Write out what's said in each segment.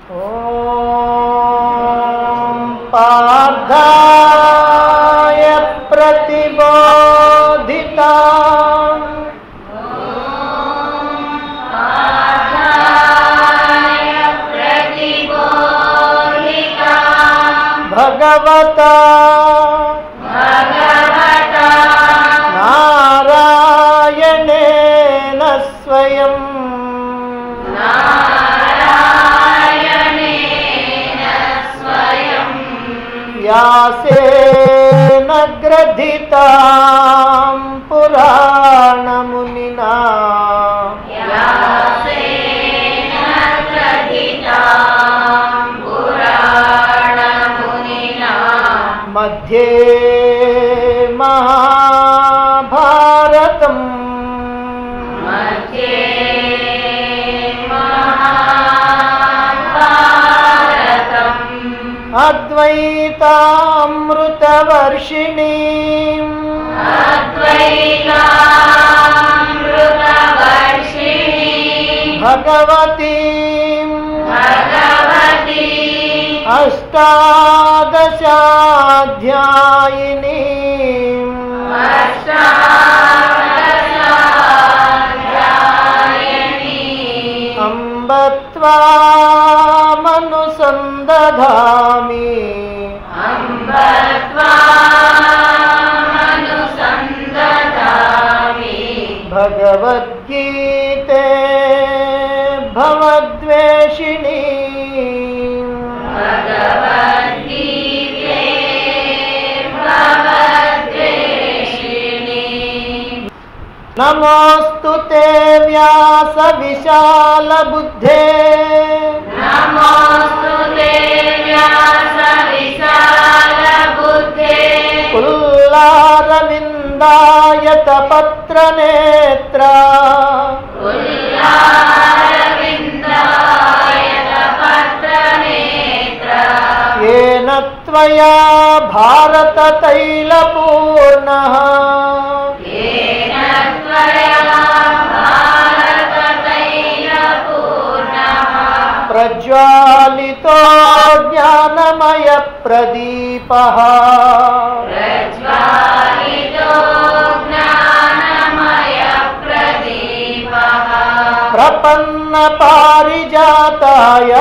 ఓం పార్థాయ ప్రతిబోధితాం భగవతా నారాయణేన స్వయం వ్యాసేన గ్రథితాం పురాణమునినా మధ్యే మహాభారతం అద్వైతామృతవర్షిణీం భగవతీం అష్టాదశాధ్యాయినీం అంబ త్వామనుసందధామి భగవద్గీతే భవద్వేషిణీ నమోస్తుతే వ్యాస విశాల బుద్ధే పుల్లారవిందాయత పత్ర నేత్ర येन त्वया भारत तैलपूर्णः प्रज्वालितो ज्ञानमय प्रदीपः प्रपन्न पारिजाताय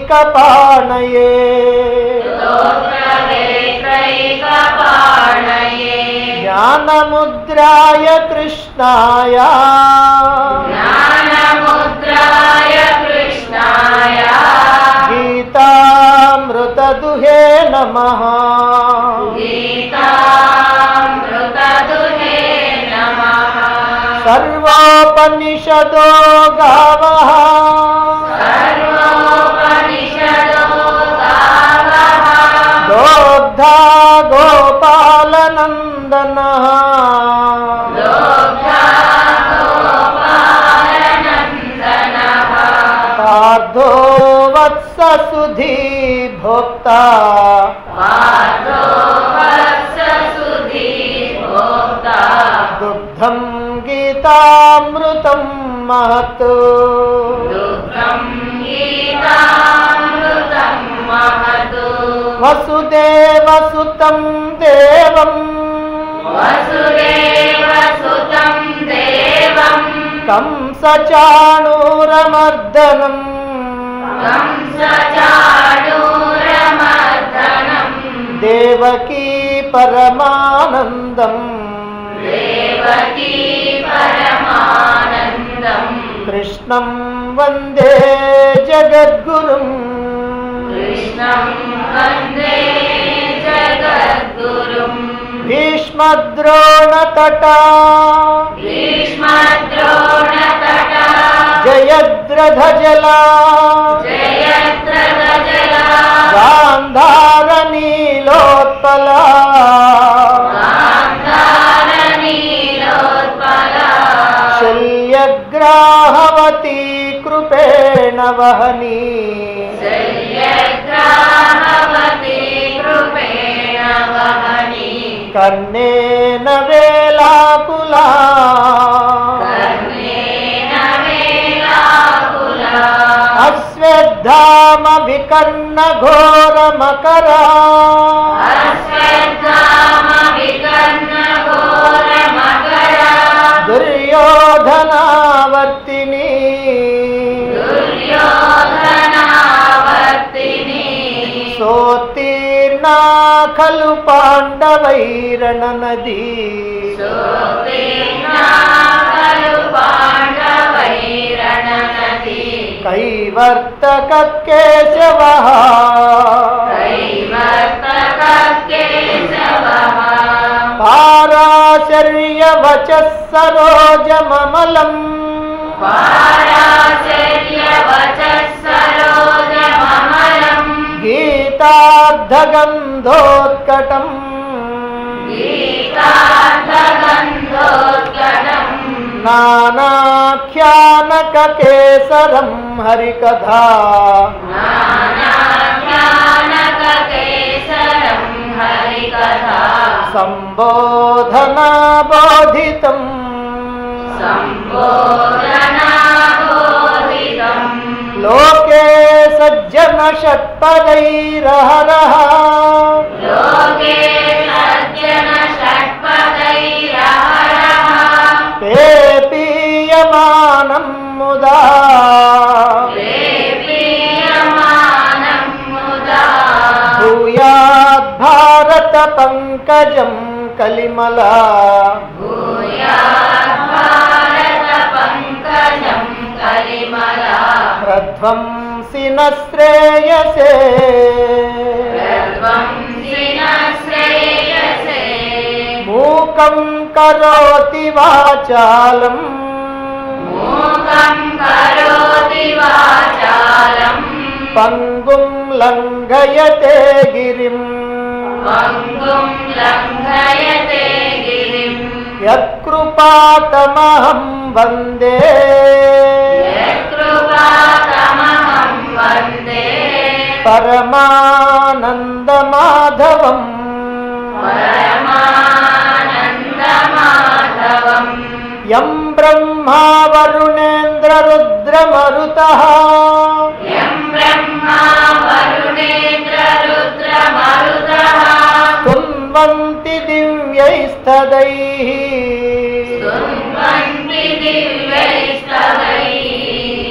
स्तोत्रवेत्रैकपाणये ज्ञानमुद्राय कृष्णाय गीतामृतदुहे नमः सर्वोपनिषदो गावः दोग्धा गोपालनन्दनः पार्थो वत्ससुधी भोक्ता दुग्धं गीतामृतं महत् वसुदेवसुतं देवं कंसचाणूरमर्दनम् देवकी परमानन्दम् कृष्णं वन्दे जगद्गुरुम् भीष्मद्रोणतटा जयद्रथजला गान्धारनीलोत्पला शल्यग्राहवती कृपेण वहनी कर्णेन वेलाकुला వికర్ణ ఘోర మకరా దుర్యోధనావర్తిని సోత్తీర్ణా ఖలు పాండవైరణ నదీ కైవర్తక కేశవః పారాశర్యవచః సరోజమమలం గీతార్థగంధోత్కటం నానాఖ్యానక కేసరం హరికథా సంబోధనా బోధితం లోకే సజ్జన షట్పదైరహరః పేపీయమానం ముదా భూయాద్ భారత పంకజం కలిమలా ప్రధ్వంసిన శ్రేయసే మూకం కరోతి వాచాలం పంగుం లంఘయతే గిరిం యత్కృపాతమహం వందే పరమానందమాధవం యం బ్రహ్మా వరుణేంద్ర రుద్రమరుతః స్తున్వంతి దివ్యైస్తదైః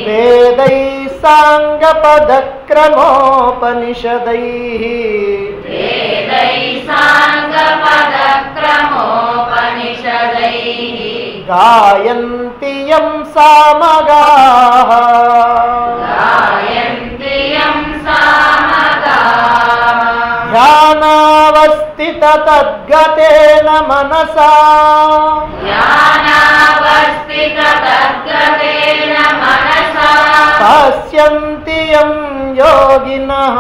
వేదైః సాంగపదక్రమోపనిషదైః గాయంతి యం సామగాః ధ్యానావస్థిత తద్గతేన మనసా పశ్యంతి యం యోగినః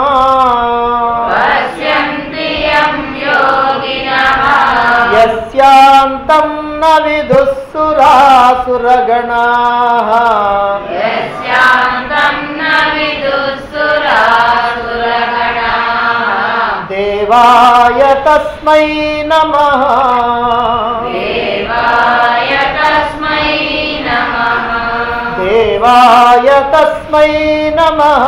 యస్యాంతం న విదుః సురాసురగణాః దేవాయ తస్మై నమః దేవాయ తస్మై నమః